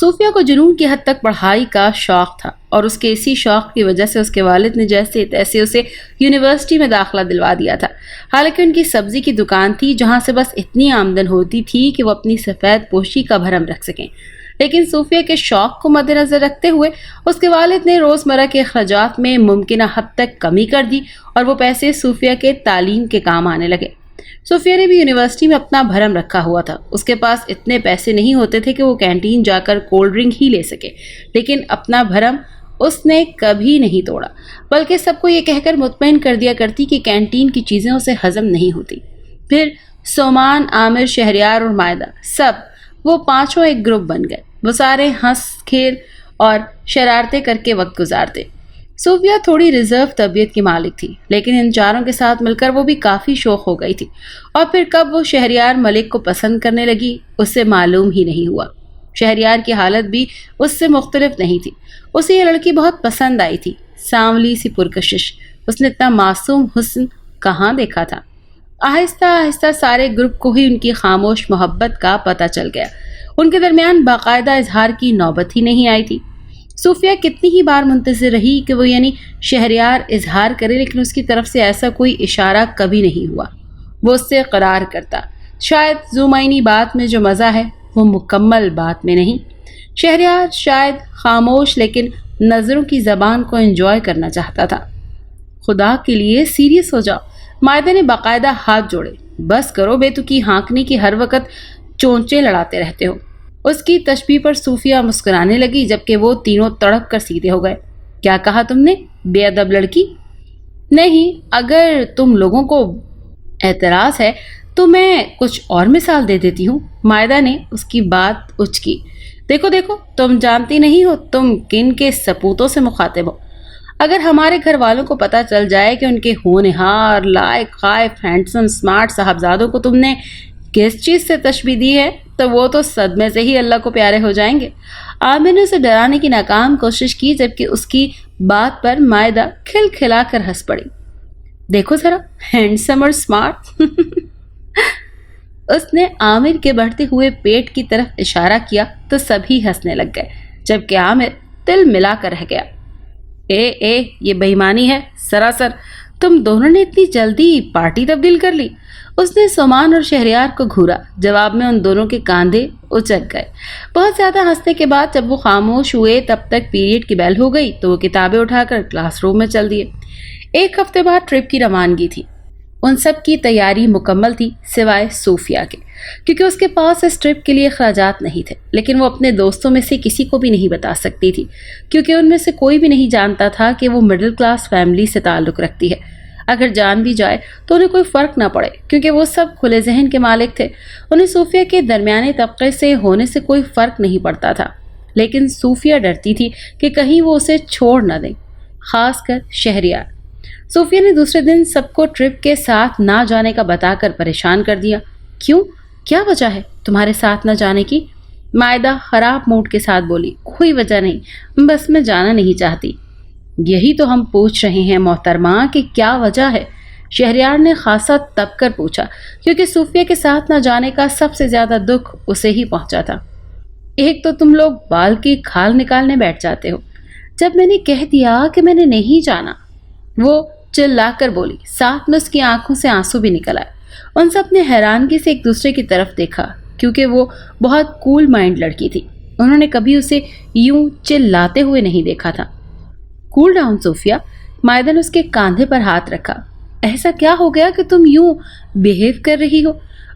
صوفیہ کو جنون کی حد تک پڑھائی کا شوق تھا اور اس کے اسی شوق کی وجہ سے اس کے والد نے جیسے تیسے اسے یونیورسٹی میں داخلہ دلوا دیا تھا۔ حالانکہ ان کی سبزی کی دکان تھی جہاں سے بس اتنی آمدن ہوتی تھی کہ وہ اپنی سفید پوشی کا بھرم رکھ سکیں، لیکن صوفیہ کے شوق کو مد نظر رکھتے ہوئے اس کے والد نے روزمرہ کے اخراجات میں ممکنہ حد تک کمی کر دی اور وہ پیسے صوفیہ کے تعلیم کے کام آنے لگے۔ صوفیہ نے بھی یونیورسٹی میں اپنا بھرم رکھا ہوا تھا۔ اس کے پاس اتنے پیسے نہیں ہوتے تھے کہ وہ کینٹین جا کر کولڈ ڈرنک ہی لے سکے، لیکن اپنا بھرم اس نے کبھی نہیں توڑا، بلکہ سب کو یہ کہہ کر مطمئن کر دیا کرتی کہ کینٹین کی چیزیں اسے ہضم نہیں ہوتی۔ پھر سومان، عامر، شہریار اور مائدہ، سب وہ پانچوں ایک گروپ بن گئے۔ وہ سارے ہنس کھیل اور شرارتیں کر کے وقت گزارتے۔ صوفیہ تھوڑی ریزرو طبیعت کی مالک تھی، لیکن ان چاروں کے ساتھ مل کر وہ بھی کافی شوق ہو گئی تھی، اور پھر کب وہ شہریار ملک کو پسند کرنے لگی اس سے معلوم ہی نہیں ہوا۔ شہریار کی حالت بھی اس سے مختلف نہیں تھی۔ اسے یہ لڑکی بہت پسند آئی تھی، سانولی سی پرکشش۔ اس نے اتنا معصوم حسن کہاں دیکھا تھا۔ آہستہ آہستہ سارے گروپ کو ہی ان کی خاموش محبت کا پتہ چل گیا۔ ان کے درمیان باقاعدہ اظہار کی نوبت ہی نہیں آئی تھی۔ صوفیہ کتنی ہی بار منتظر رہی کہ وہ یعنی شہریار اظہار کرے، لیکن اس کی طرف سے ایسا کوئی اشارہ کبھی نہیں ہوا۔ وہ اس سے اقرار کرتا۔ شاید زومینی بات میں جو مزہ ہے وہ مکمل بات میں نہیں۔ شہریار شاید خاموش لیکن نظروں کی زبان کو انجوائے کرنا چاہتا تھا۔ خدا کے لیے سیریس ہو جاؤ، مائدہ نے باقاعدہ ہاتھ جوڑے۔ بس کرو بے تکی ہانکنے کی، ہر وقت چونچے لڑاتے رہتے ہو۔ اس کی تشبیہ پر صوفیہ مسکرانے لگی، جبکہ وہ تینوں تڑپ کر سیدھے ہو گئے۔ کیا کہا تم نے، بے ادب لڑکی؟ نہیں، اگر تم لوگوں کو اعتراض ہے تو میں کچھ اور مثال دے دیتی ہوں۔ مائدہ نے اس کی بات اچکی۔ دیکھو دیکھو، تم جانتی نہیں ہو تم کن کے سپوتوں سے مخاطب ہو۔ اگر ہمارے گھر والوں کو پتہ چل جائے کہ ان کے ہونہار، لائق، خائف، ہینڈسم، سمارٹ صاحبزادوں کو تم نے کس چیز سے تشبیہ دی ہے تو وہ تو صدمے سے ہی اللہ کو پیارے ہو جائیں گے۔ عامر نے اسے ڈرانے کی ناکام کوشش کی، جبکہ اس کی بات پر مائدہ کھل کھلا کر ہنس پڑی۔ دیکھو ذرا، ہینڈسم اور سمارٹ۔ اس نے عامر کے بڑھتے ہوئے پیٹ کی طرف اشارہ کیا تو سبھی ہنسنے لگ گئے، جبکہ عامر دل ملا کر رہ گیا۔ اے یہ بے ایمانی ہے سراسر۔ تم دونوں نے اتنی جلدی پارٹی تبدیل کر لی۔ اس نے سومان اور شہریار کو گھورا۔ جواب میں ان دونوں کے کاندھے اچک گئے۔ بہت زیادہ ہنسنے کے بعد جب وہ خاموش ہوئے تب تک پیریڈ کی بیل ہو گئی تو وہ کتابیں اٹھا کر کلاس روم میں چل دیے۔ ایک ہفتے بعد ٹرپ کی روانگی تھی۔ ان سب کی تیاری مکمل تھی سوائے صوفیہ کے، کیونکہ اس کے پاس اس ٹرپ کے لیے اخراجات نہیں تھے، لیکن وہ اپنے دوستوں میں سے کسی کو بھی نہیں بتا سکتی تھی، کیونکہ ان میں سے کوئی بھی نہیں جانتا تھا کہ وہ مڈل کلاس فیملی سے تعلق رکھتی ہے۔ اگر جان بھی جائے تو انہیں کوئی فرق نہ پڑے، کیونکہ وہ سب کھلے ذہن کے مالک تھے۔ انہیں صوفیہ کے درمیانے طبقے سے ہونے سے کوئی فرق نہیں پڑتا تھا، لیکن صوفیہ ڈرتی تھی کہ کہیں وہ اسے چھوڑ نہ دیں، خاص کر شہریار۔ صوفیہ نے دوسرے دن سب کو ٹرپ کے ساتھ نہ جانے کا بتا کر پریشان کر دیا۔ کیوں؟ کیا وجہ ہے تمہارے ساتھ نہ جانے کی؟ مائدہ خراب موڈ کے ساتھ بولی۔ کوئی وجہ نہیں، بس میں جانا نہیں چاہتی۔ یہی تو ہم پوچھ رہے ہیں محترمہ کہ کیا وجہ ہے؟ شہریار نے خاصا تپ کر پوچھا، کیونکہ صوفیہ کے ساتھ نہ جانے کا سب سے زیادہ دکھ اسے ہی پہنچا تھا۔ ایک تو تم لوگ بال کی کھال نکالنے بیٹھ جاتے ہو۔ جب میں نے کہہ دیا کہ میں نے نہیں جانا، وہ چلا کر بولی، ساتھ میں اس کی آنکھوں سے آنسو بھی نکل آئے۔ ان سب نے حیرانگی سے ایک دوسرے کی طرف دیکھا، کیونکہ وہ بہت کول مائنڈ لڑکی تھی۔ انہوں نے کبھی اسے یوں چلاتے ہوئے نہیں دیکھا تھا۔ کول ڈاؤن صوفیہ، مائدہ نے اس کے کاندھے پر ہاتھ رکھا۔ ایسا کیا ہو گیا کہ تم یوں بیہیو کر رہی ہو؟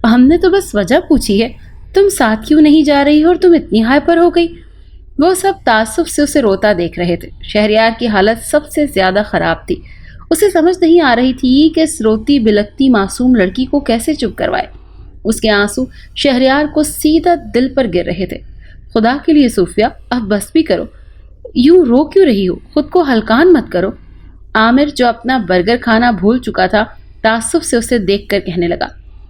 ہم نے تو بس وجہ پوچھی ہے، تم ساتھ کیوں نہیں جا رہی ہو اور تم اتنی ہائپر ہو گئی؟ وہ سب تعصب سے اسے روتا دیکھ رہے تھے۔ شہریار کی حالت سب سے زیادہ خراب تھی۔ اسے سمجھ نہیں آ رہی تھی کہ اس روتی بلکتی معصوم لڑکی کو کیسے چپ کروائے۔ اس کے آنسو شہریار کو سیدھا دل پر گر رہے تھے۔ خدا کے لیے صوفیہ، اب بس بھی کرو، یوں رو کیوں رہی ہو؟ خود کو ہلکان مت کرو۔ عامر جو اپنا برگر کھانا بھول چکا تھا تعصب سے اسے دیکھ کر کہنے لگا۔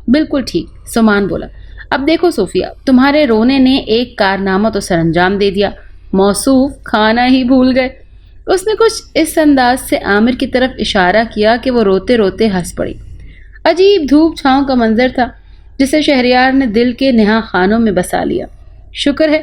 بالکل ٹھیک، سومان بولا۔ اب دیکھو صوفیہ، تمہارے رونے نے ایک کارنامہ تو سر انجام دے دیا، موصوف کھانا ہی بھول گئے۔ اس نے کچھ اس انداز سے عامر کی طرف اشارہ کیا کہ وہ روتے روتے ہنس پڑی۔ عجیب دھوپ چھاؤں کا منظر تھا جسے شہریار نے دل کے نہا خانوں میں بسا لیا۔ شکر ہے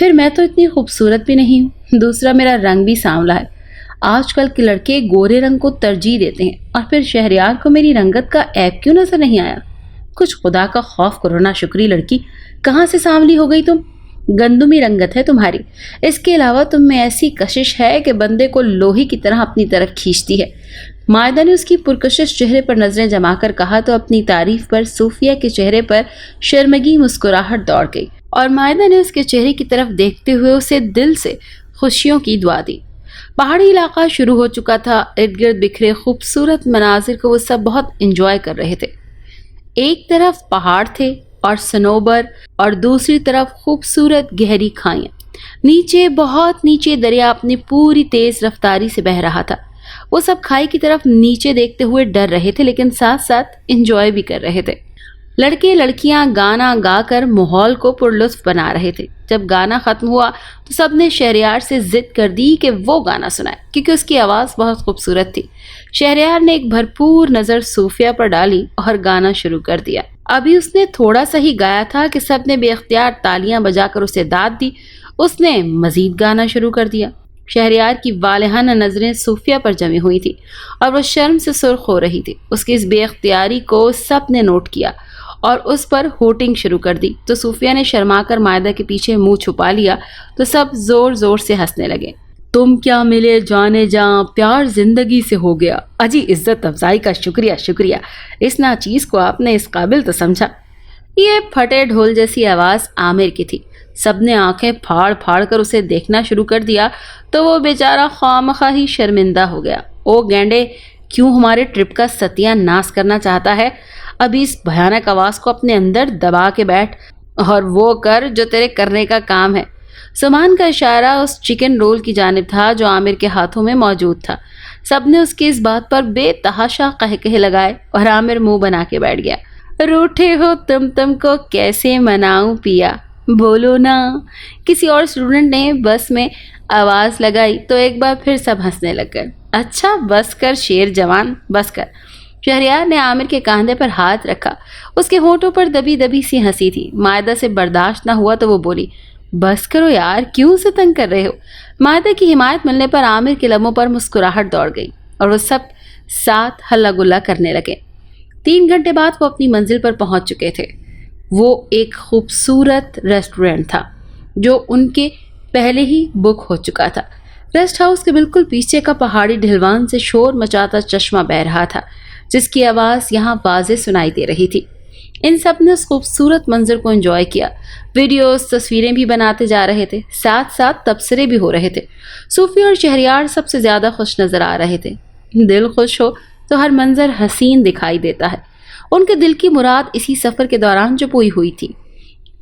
پھر میں تو اتنی خوبصورت بھی نہیں ہوں، دوسرا میرا رنگ بھی سانولا ہے۔ آج کل کے لڑکے گورے رنگ کو ترجیح دیتے ہیں، اور پھر شہریار کو میری رنگت کا عیب کیوں نظر نہیں آیا؟ کچھ خدا کا خوف کرو نا شکری لڑکی، کہاں سے سانولی ہو گئی تم؟ گندمی رنگت ہے تمہاری، اس کے علاوہ تم میں ایسی کشش ہے کہ بندے کو لوہے کی طرح اپنی طرف کھینچتی ہے۔ مائدہ نے اس کی پرکشش چہرے پر نظریں جما کر کہا تو اپنی تعریف پر صوفیہ کے چہرے پر شرمگی مسکراہٹ دوڑ گئی، اور مائدہ نے اس کے چہرے کی طرف دیکھتے ہوئے اسے دل سے خوشیوں کی دعا دی۔ پہاڑی علاقہ شروع ہو چکا تھا، ارد گرد بکھرے خوبصورت مناظر کو وہ سب بہت انجوائے کر رہے تھے۔ ایک طرف پہاڑ تھے اور سنوبر، اور دوسری طرف خوبصورت گہری کھائیاں۔ نیچے بہت نیچے دریا اپنی پوری تیز رفتاری سے بہہ رہا تھا۔ وہ سب کھائی کی طرف نیچے دیکھتے ہوئے ڈر رہے تھے، لیکن ساتھ ساتھ انجوائے بھی کر رہے تھے۔ لڑکے لڑکیاں گانا گا کر ماحول کو پرلطف بنا رہے تھے۔ جب گانا ختم ہوا تو سب نے شہریار سے ضد کر دی کہ وہ گانا سنائے، کیونکہ اس کی آواز بہت خوبصورت تھی۔ شہریار نے ایک بھرپور نظر صوفیہ پر ڈالی اور گانا شروع کر دیا۔ ابھی اس نے تھوڑا سا ہی گایا تھا کہ سب نے بے اختیار تالیاں بجا کر اسے داد دی۔ اس نے مزید گانا شروع کر دیا۔ شہریار کی والہانہ نظریں صوفیہ پر جمی ہوئی تھی اور وہ شرم سے سرخ ہو رہی تھی۔ اس کی اس بے اختیاری کو سب نے نوٹ کیا اور اس پر ہوٹنگ شروع کر دی، تو صوفیہ نے شرما کر مائدہ کے پیچھے منہ چھپا لیا تو سب زور زور سے ہنسنے لگے۔ تم کیا ملے جانے جاں، پیار زندگی سے ہو گیا، اجی عزت افزائی کا شکریہ شکریہ، اس ناچیز کو آپ نے اس قابل تو سمجھا۔ یہ پھٹے ڈھول جیسی آواز عامر کی تھی۔ سب نے آنکھیں پھاڑ پھاڑ کر اسے دیکھنا شروع کر دیا تو وہ بیچارہ خواہ ہی شرمندہ ہو گیا۔ او گینڈے، کیوں ہمارے ٹرپ کا ستیہ ناس کرنا چاہتا ہے؟ ابھی اس بھیانک آواز کو اپنے اندر دبا کے بیٹھ اور وہ کر جو تیرے کرنے کا کام ہے۔ سامان کا اشارہ اس چکن رول کی جانب تھا جو عامر کے ہاتھوں میں موجود تھا۔ سب نے اس کی اس بات پر بے تحاشا قہقہے لگائے اور عامر منہ بنا کے بیٹھ گیا۔ روٹھے ہو تم کو کیسے مناؤں پیا، بولو نا۔ کسی اور اسٹوڈنٹ نے بس میں آواز لگائی تو ایک بار پھر سب ہنسنے لگ گئے۔ اچھا بس کر شیر جوان، بس کر۔ شہریار نے عامر کے کاندھے پر ہاتھ رکھا، اس کے ہونٹوں پر دبی دبی سی ہنسی تھی۔ مائدہ سے برداشت نہ ہوا تو وہ بولی، بس کرو یار، کیوں سے تنگ کر رہے ہو؟ مائدہ کی حمایت ملنے پر عامر کے لبوں پر مسکراہٹ دوڑ گئی اور وہ سب ساتھ ہلا گلا کرنے لگے۔ 3 گھنٹے بعد وہ اپنی منزل پر پہنچ چکے تھے۔ وہ ایک خوبصورت ریسٹورنٹ تھا جو ان کے پہلے ہی بک ہو چکا تھا۔ ریسٹ ہاؤس کے بالکل پیچھے کا پہاڑی ڈھلوان سے شور مچاتا چشمہ بہہ رہا تھا، جس کی آواز یہاں واضح سنائی دے رہی تھی۔ ان سب نے اس خوبصورت منظر کو انجوائے کیا، ویڈیوز تصویریں بھی بناتے جا رہے تھے، ساتھ ساتھ تبصرے بھی ہو رہے تھے۔ صوفی اور شہریار سب سے زیادہ خوش نظر آ رہے تھے۔ دل خوش ہو تو ہر منظر حسین دکھائی دیتا ہے۔ ان کے دل کی مراد اسی سفر کے دوران جو پوری ہوئی تھی،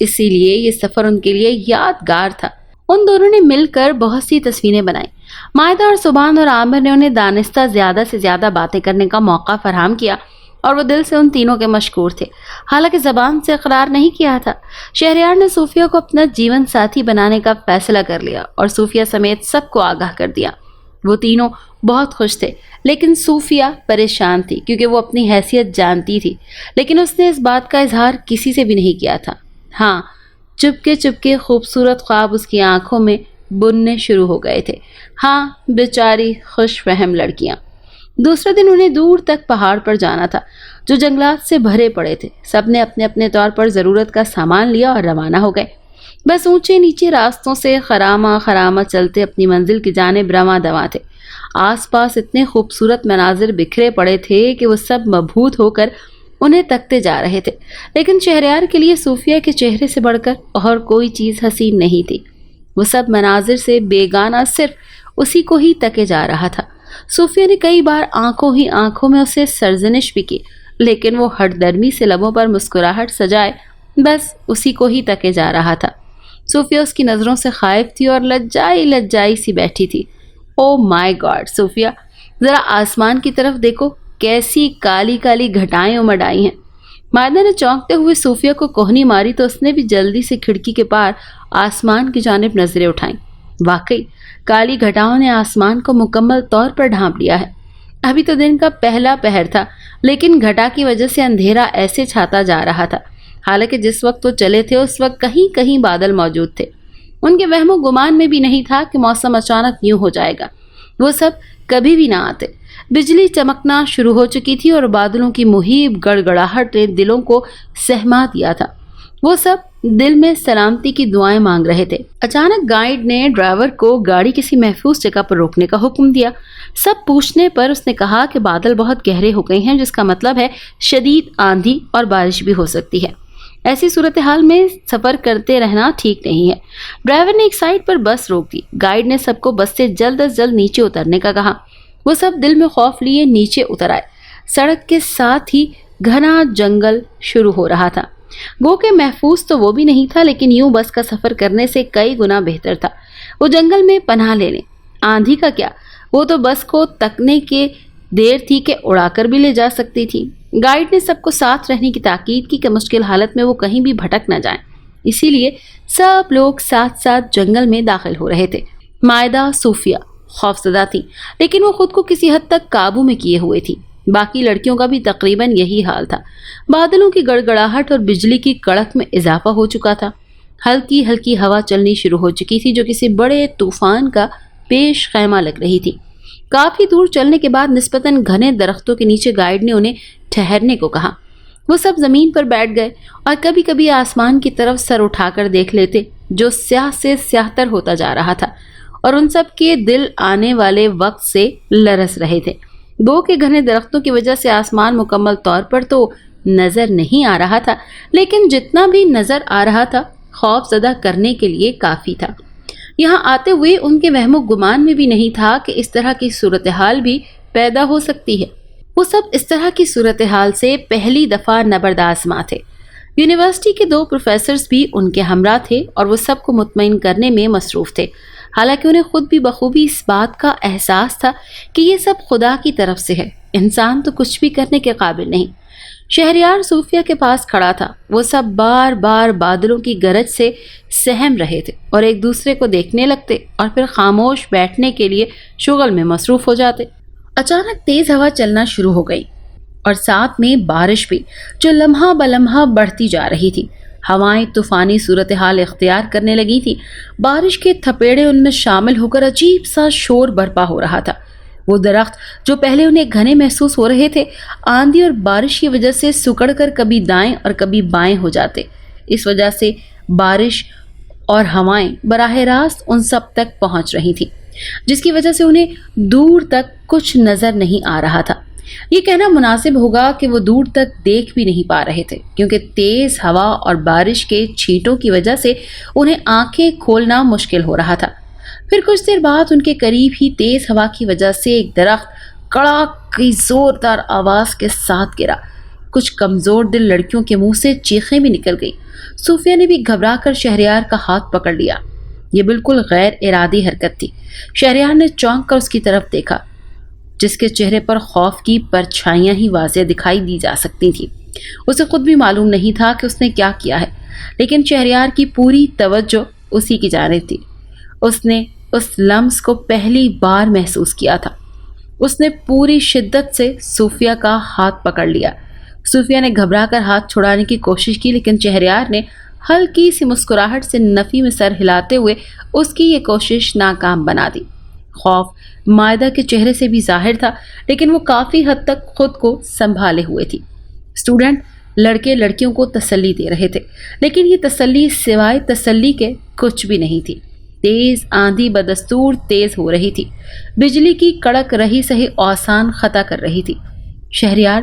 اسی لیے یہ سفر ان کے لیے یادگار تھا۔ ان دونوں نے مل کر بہت سی تصویریں بنائیں۔ مائدہ اور سبحان اور عامر نے انہیں دانستہ زیادہ سے زیادہ باتیں کرنے کا موقع فراہم کیا اور وہ دل سے ان تینوں کے مشکور تھے، حالانکہ زبان سے اقرار نہیں کیا تھا۔ شہریار نے صوفیہ کو اپنا جیون ساتھی بنانے کا فیصلہ کر لیا اور صوفیہ سمیت سب کو آگاہ کر دیا۔ وہ تینوں بہت خوش تھے، لیکن صوفیہ پریشان تھی کیونکہ وہ اپنی حیثیت جانتی تھی، لیکن اس نے اس بات کا اظہار کسی سے بھی نہیں کیا تھا۔ ہاں، چپکے خوبصورت خواب اس کی آنکھوں میں بننے شروع ہو گئے تھے۔ ہاں، بیچاری خوش فہم لڑکیاں۔ دوسرے دن انہیں دور تک پہاڑ پر جانا تھا جو جنگلات سے بھرے پڑے تھے۔ سب نے اپنے اپنے طور پر ضرورت کا سامان لیا اور روانہ ہو گئے۔ بس اونچے نیچے راستوں سے خرامہ چلتے اپنی منزل کی جانب رواں دواں تھے۔ آس پاس اتنے خوبصورت مناظر بکھرے پڑے تھے کہ وہ سب مبہوت ہو کر انہیں تکتے جا رہے تھے، لیکن شہریار کے لیے صوفیہ کے چہرے سے بڑھ کر اور کوئی چیز حسین نہیں تھی۔ وہ سب مناظر سے بیگانہ صرف اسی کو ہی تکے جا رہا تھا۔ صوفیہ نے کئی بار آنکھوں میں اسے سرزنش بھی کی، لیکن وہ ہٹ درمی سے لبوں پر مسکراہٹ سجائے بس اسی کو ہی تکے جا رہا تھا۔ صوفیہ اس کی نظروں سے خائف تھی اور لجائی سی بیٹھی تھی۔ او مائی گاڈ صوفیہ، ذرا آسمان کی طرف دیکھو، کیسی کالی کالی گھٹائیں امڑ آئی ہیں۔ مائدہ نے چونکتے ہوئے صوفیہ کو کوہنی ماری تو اس نے بھی جلدی سے کھڑکی کے پار آسمان کی جانب نظریں اٹھائیں۔ واقعی کالی گھٹاؤں نے آسمان کو مکمل طور پر ڈھانپ لیا ہے۔ ابھی تو دن کا پہلا پہر تھا، لیکن گھٹا کی وجہ سے اندھیرا ایسے چھاتا جا رہا تھا، حالانکہ جس وقت وہ چلے تھے اس وقت کہیں کہیں بادل موجود تھے۔ ان کے وہم و گمان میں بھی نہیں تھا کہ موسم اچانک یوں ہو جائے گا۔ وہ سب کبھی بھی نہ آتے۔ بجلی چمکنا شروع ہو چکی تھی اور بادلوں کی مہیب گڑگڑاہٹ نے دلوں کو سہما دیا تھا۔ وہ سب دل میں سلامتی کی دعائیں مانگ رہے تھے۔ اچانک گائیڈ نے ڈرائیور کو گاڑی کسی محفوظ جگہ پر روکنے کا حکم دیا۔ سب پوچھنے پر اس نے کہا کہ بادل بہت گہرے ہو گئے ہیں، جس کا مطلب ہے شدید آندھی اور بارش بھی ہو سکتی ہے۔ ایسی صورتحال میں سفر کرتے رہنا ٹھیک نہیں ہے۔ ڈرائیور نے ایک سائڈ پر بس روک دی۔ گائیڈ نے سب کو بس سے جلد از جلد نیچے اترنے کا کہا۔ وہ سب دل میں خوف لیے نیچے اتر آئے۔ سڑک کے ساتھ ہی گھنا جنگل شروع ہو رہا تھا۔ گو کہ محفوظ تو وہ بھی نہیں تھا، لیکن یوں بس کا سفر کرنے سے کئی گنا بہتر تھا۔ وہ جنگل میں پناہ لے لیں۔ آندھی کا کیا، وہ تو بس کو تکنے کے دیر تھی کہ اڑا کر بھی لے جا سکتی تھی۔ گائیڈ نے سب کو ساتھ رہنے کی تاکید کی کہ مشکل حالت میں وہ کہیں بھی بھٹک نہ جائیں۔ اسی لیے سب لوگ ساتھ ساتھ جنگل میں داخل ہو رہے تھے۔ مائدہ صوفیہ خوفزدہ تھی، لیکن وہ خود کو کسی حد تک قابو میں کیے ہوئے تھی۔ باقی لڑکیوں کا بھی تقریباً یہی حال تھا۔ بادلوں کی گڑگڑاہٹ اور بجلی کی کڑک میں اضافہ ہو چکا تھا۔ ہلکی ہلکی ہوا چلنی شروع ہو چکی تھی جو کسی بڑے طوفان کا پیش خیمہ لگ رہی تھی۔ کافی دور چلنے کے بعد نسبتاً گھنے درختوں کے نیچے گائیڈ نے انہیں ٹھہرنے کو کہا۔ وہ سب زمین پر بیٹھ گئے اور کبھی کبھی آسمان کی طرف سر اٹھا کر دیکھ لیتے، جو سیاہ سے سیاہ تر ہوتا جا رہا تھا، اور ان سب کے دل آنے والے وقت سے لرز رہے تھے۔ گو کے گھنے درختوں کی وجہ سے آسمان مکمل طور پر تو نظر نہیں آ رہا تھا، لیکن جتنا بھی نظر آ رہا تھا خوف زدہ کرنے کے لیے کافی تھا۔ یہاں آتے ہوئے ان کے وہم و گمان میں بھی نہیں تھا کہ اس طرح کی صورتحال بھی پیدا ہو سکتی ہے۔ وہ سب اس طرح کی صورتحال سے پہلی دفعہ نبردآزما تھے۔ یونیورسٹی کے 2 پروفیسرز بھی ان کے ہمراہ تھے اور وہ سب کو مطمئن کرنے میں مصروف تھے، حالانکہ انہیں خود بھی بخوبی اس بات کا احساس تھا کہ یہ سب خدا کی طرف سے ہے، انسان تو کچھ بھی کرنے کے قابل نہیں۔ شہریار صوفیہ کے پاس کھڑا تھا۔ وہ سب بار بار بادلوں کی گرج سے سہم رہے تھے اور ایک دوسرے کو دیکھنے لگتے اور پھر خاموش بیٹھنے کے لیے شغل میں مصروف ہو جاتے۔ اچانک تیز ہوا چلنا شروع ہو گئی اور ساتھ میں بارش بھی، جو لمحہ بلمحہ بڑھتی جا رہی تھی۔ ہوائیں طوفانی صورتحال اختیار کرنے لگی تھی۔ بارش کے تھپیڑے ان میں شامل ہو کر عجیب سا شور برپا ہو رہا تھا۔ وہ درخت جو پہلے انہیں گھنے محسوس ہو رہے تھے، آندھی اور بارش کی وجہ سے سکڑ کر کبھی دائیں اور کبھی بائیں ہو جاتے۔ اس وجہ سے بارش اور ہوائیں براہ راست ان سب تک پہنچ رہی تھیں، جس کی وجہ سے انہیں دور تک کچھ نظر نہیں آ رہا تھا۔ یہ کہنا مناسب ہوگا کہ وہ دور تک دیکھ بھی نہیں پا رہے تھے، کیونکہ تیز ہوا اور بارش کے چھینٹوں کی وجہ سے انہیں آنکھیں کھولنا مشکل ہو رہا تھا۔ پھر کچھ دیر بعد ان کے قریب ہی تیز ہوا کی وجہ سے ایک درخت کڑاک کی زوردار آواز کے ساتھ گرا۔ کچھ کمزور دل لڑکیوں کے منہ سے چیخیں بھی نکل گئی۔ صوفیہ نے بھی گھبرا کر شہریار کا ہاتھ پکڑ لیا۔ یہ بالکل غیر ارادی حرکت تھی۔ شہریار نے چونک کر اس کی طرف دیکھا، جس کے چہرے پر خوف کی پرچھائیاں ہی واضح دکھائی دی جا سکتی تھیں۔ اسے خود بھی معلوم نہیں تھا کہ اس نے کیا کیا ہے، لیکن شہریار کی پوری توجہ اسی کی جانب تھی۔ اس نے اس لمس کو پہلی بار محسوس کیا تھا۔ اس نے پوری شدت سے صوفیہ کا ہاتھ پکڑ لیا۔ صوفیہ نے گھبرا کر ہاتھ چھڑانے کی کوشش کی، لیکن شہریار نے ہلکی سی مسکراہٹ سے نفی میں سر ہلاتے ہوئے اس کی یہ کوشش ناکام بنا دی۔ خوف مائدہ کے چہرے سے بھی ظاہر تھا، لیکن وہ کافی حد تک خود کو سنبھالے ہوئے تھی۔ اسٹوڈنٹ لڑکے لڑکیوں کو تسلی دے رہے تھے، لیکن یہ تسلی سوائے تسلی کے کچھ بھی نہیں تھی۔ تیز آندھی بدستور تیز ہو رہی تھی۔ بجلی کی کڑک رہی سہی اوسان خطا کر رہی تھی۔ شہریار،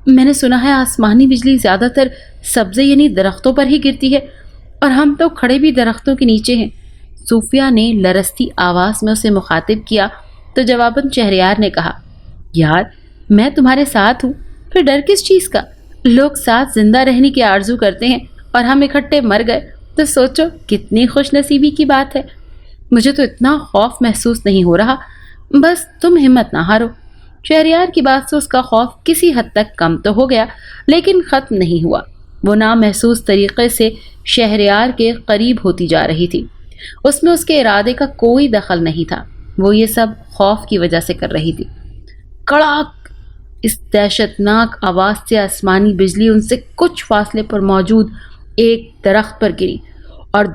میں نے سنا ہے آسمانی بجلی زیادہ تر سبزے یعنی درختوں پر ہی گرتی ہے، اور ہم تو کھڑے بھی درختوں کے نیچے ہیں۔ صوفیہ نے لرزتی آواز میں اسے مخاطب کیا تو جواباً شہریار نے کہا، یار میں تمہارے ساتھ ہوں، پھر ڈر کس چیز کا؟ لوگ ساتھ زندہ رہنے کی آرزو کرتے ہیں اور ہم اکٹھے مر گئے تو سوچو کتنی خوش نصیبی کی بات ہے۔ مجھے تو اتنا خوف محسوس نہیں ہو رہا، بس تم ہمت نہ ہارو۔ شہریار کی بات سے اس کا خوف کسی حد تک کم تو ہو گیا، لیکن ختم نہیں ہوا۔ وہ نامحسوس طریقے سے شہریار کے قریب ہوتی جا رہی تھی۔ اس میں اس کے ارادے کا کوئی دخل نہیں تھا، وہ یہ سب خوف کی وجہ سے کر رہی تھی۔ کڑاک! اس دہشتناک آواز سے آسمانی بجلی ان سے کچھ فاصلے پر موجود ایک درخت پر گری اور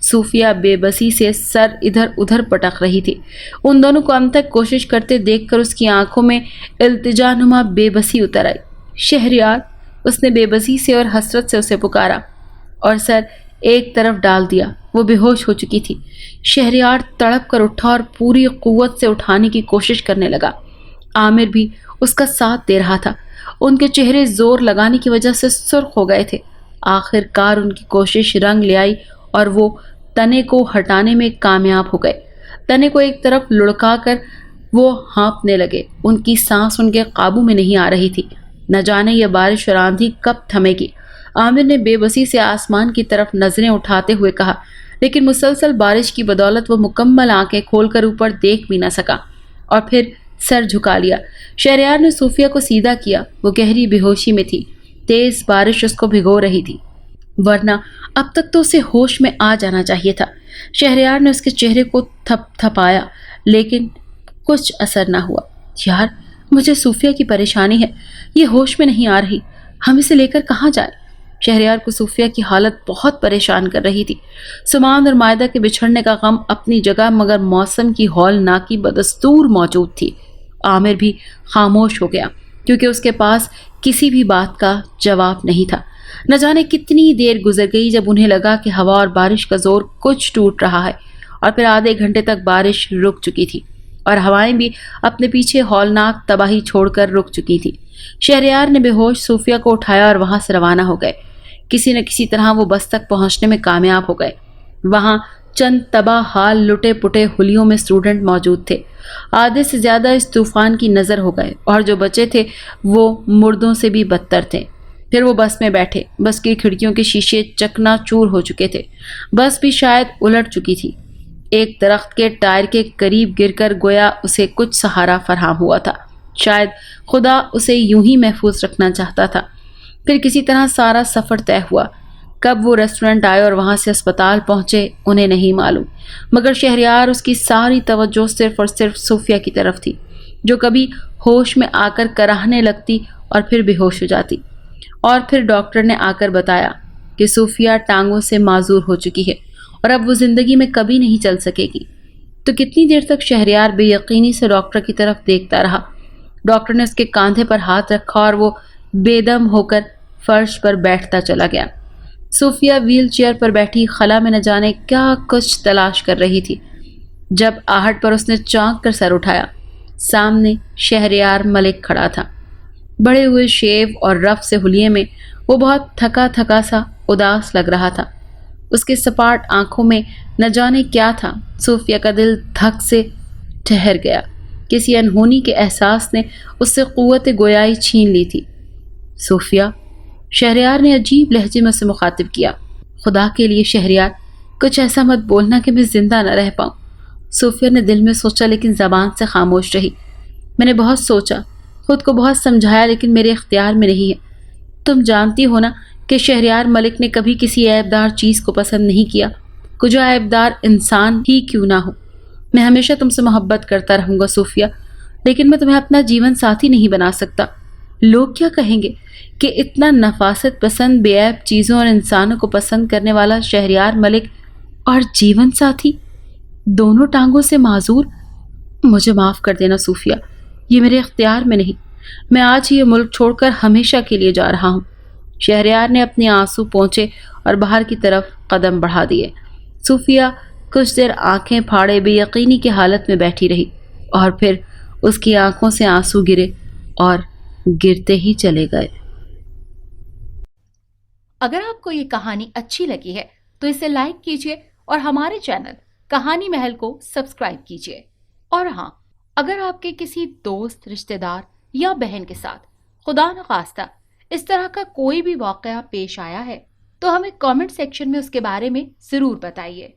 صوفیہ بے بسی سے سر ادھر ادھر پٹک رہی تھی۔ ان دونوں کو اب تک کوشش کرتے دیکھ کر اس کی آنکھوں میں التجا نما بے بسی اتر آئی۔ شہریار، اس نے بے بسی سے اور حسرت سے اسے پکارا اور سر ایک طرف ڈال دیا۔ وہ بے ہوش ہو چکی تھی۔ شہریار تڑپ کر اٹھا اور پوری قوت سے اٹھانے کی کوشش کرنے لگا۔ عامر بھی اس کا ساتھ دے رہا تھا۔ ان کے چہرے زور لگانے کی وجہ سے سرخ ہو گئے تھے۔ آخر کار ان کی کوشش رنگ لے آئی اور وہ تنے کو ہٹانے میں کامیاب ہو گئے۔ تنے کو ایک طرف لڑکا کر وہ ہانپنے لگے۔ ان کی سانس ان کے قابو میں نہیں آ رہی تھی۔ نہ جانے یہ بارش اور آندھی کب تھمے گی۔ عامر نے بے بسی سے آسمان کی طرف نظریں اٹھاتے ہوئے کہا، لیکن مسلسل بارش کی بدولت وہ مکمل آنکھیں کھول کر اوپر دیکھ بھی نہ سکا اور پھر سر جھکا لیا۔ شہریار نے صوفیہ کو سیدھا کیا۔ وہ گہری بے ہوشی میں تھی۔ تیز بارش اس کو بھگو رہی تھی، ورنہ اب تک تو اسے ہوش میں آ جانا چاہیے تھا۔ شہریار نے اس کے چہرے کو تھپ تھپایا، لیکن کچھ اثر نہ ہوا۔ یار، مجھے صوفیہ کی پریشانی ہے، یہ ہوش میں نہیں آ رہی، ہم اسے لے کر کہاں جائیں؟ شہریار کو صوفیہ کی حالت بہت پریشان کر رہی تھی۔ سمان اور مائدہ کے بچھڑنے کا غم اپنی جگہ، مگر موسم کی ہولناکی بدستور موجود تھی۔ عامر بھی خاموش ہو گیا، کیونکہ اس کے پاس کسی بھی بات کا جواب نہیں تھا۔ نہ جانے کتنی دیر گزر گئی جب انہیں لگا کہ ہوا اور بارش کا زور کچھ ٹوٹ رہا ہے، اور پھر آدھے گھنٹے تک بارش رک چکی تھی اور ہوائیں بھی اپنے پیچھے ہولناک تباہی چھوڑ کر رک چکی تھی۔ شہریار نے بے ہوش صوفیہ کو اٹھایا اور وہاں سے روانہ ہو گئے۔ کسی نہ کسی طرح وہ بس تک پہنچنے میں کامیاب ہو گئے۔ وہاں چند تباہ حال لٹے پٹے حلیوں میں اسٹوڈنٹ موجود تھے۔ آدھے سے زیادہ اس طوفان کی نظر ہو گئے اور جو بچے تھے وہ مردوں سے بھی بدتر تھے۔ پھر وہ بس میں بیٹھے۔ بس کی کھڑکیوں کے شیشے چکنا چور ہو چکے تھے۔ بس بھی شاید الٹ چکی تھی۔ ایک درخت کے ٹائر کے قریب گر کر گویا اسے کچھ سہارا فراہم ہوا تھا۔ شاید خدا اسے یوں ہی محفوظ رکھنا چاہتا تھا۔ پھر کسی طرح سارا سفر طے ہوا۔ کب وہ ریسٹورنٹ آئے اور وہاں سے اسپتال پہنچے انہیں نہیں معلوم، مگر شہریار اس کی ساری توجہ صرف اور صرف صوفیہ کی طرف تھی، جو کبھی ہوش میں آ کر کراہنے لگتی اور پھر بے ہوش ہو جاتی۔ اور پھر ڈاکٹر نے آ کر بتایا کہ صوفیہ ٹانگوں سے معذور ہو چکی ہے اور اب وہ زندگی میں کبھی نہیں چل سکے گی۔ تو کتنی دیر تک شہریار بے یقینی سے ڈاکٹر کی طرف دیکھتا رہا۔ ڈاکٹر نے اس کے کاندھے پر ہاتھ رکھا اور وہ بے دم ہو کر فرش پر بیٹھتا چلا گیا۔ صوفیہ ویل چیئر پر بیٹھی خلا میں نہ جانے کیا کچھ تلاش کر رہی تھی۔ جب آہٹ پر اس نے چونک کر سر اٹھایا، سامنے شہریار ملک کھڑا تھا۔ بڑے ہوئے شیو اور رف سے حلیے میں وہ بہت تھکا تھکا سا اداس لگ رہا تھا۔ اس کے سپاٹ آنکھوں میں نہ جانے کیا تھا۔ صوفیہ کا دل دھک سے ٹھہر گیا۔ کسی انہونی کے احساس نے اس سے قوت گویائی چھین لی تھی۔ صوفیہ، شہریار نے عجیب لہجے میں اسے مخاطب کیا۔ خدا کے لیے شہریار، کچھ ایسا مت بولنا کہ میں زندہ نہ رہ پاؤں۔ صوفیہ نے دل میں سوچا لیکن زبان سے خاموش رہی۔ میں نے بہت سوچا، خود کو بہت سمجھایا، لیکن میرے اختیار میں نہیں ہے۔ تم جانتی ہو نا کہ شہریار ملک نے کبھی کسی عیبدار چیز کو پسند نہیں کیا، کجا عیبدار انسان ہی کیوں نہ ہو۔ میں ہمیشہ تم سے محبت کرتا رہوں گا صوفیہ، لیکن میں تمہیں اپنا جیون ساتھی نہیں بنا سکتا۔ لوگ کیا کہیں گے کہ اتنا نفاست پسند، بے عیب چیزوں اور انسانوں کو پسند کرنے والا شہریار ملک اور جیون ساتھی دونوں ٹانگوں سے معذور۔ مجھے معاف کر دینا صوفیہ، یہ میرے اختیار میں نہیں۔ میں آج ہی یہ ملک چھوڑ کر ہمیشہ کے لیے جا رہا ہوں۔ شہریار نے اپنے آنسو پونچھے اور باہر کی طرف قدم بڑھا دیے۔ صوفیہ کچھ دیر آنکھیں پھاڑے بے یقینی کی حالت میں بیٹھی رہی اور پھر اس کی آنکھوں سے آنسو گرے اور گرتے ہی چلے گئے۔ اگر آپ کو یہ کہانی اچھی لگی ہے تو اسے لائک کیجیے اور ہمارے چینل کہانی محل کو سبسکرائب کیجیے۔ اور ہاں، اگر آپ کے کسی دوست، رشتہ دار یا بہن کے ساتھ خدا نخواستہ اس طرح کا کوئی بھی واقعہ پیش آیا ہے تو ہمیں کامنٹ سیکشن میں اس کے بارے میں ضرور بتائیے۔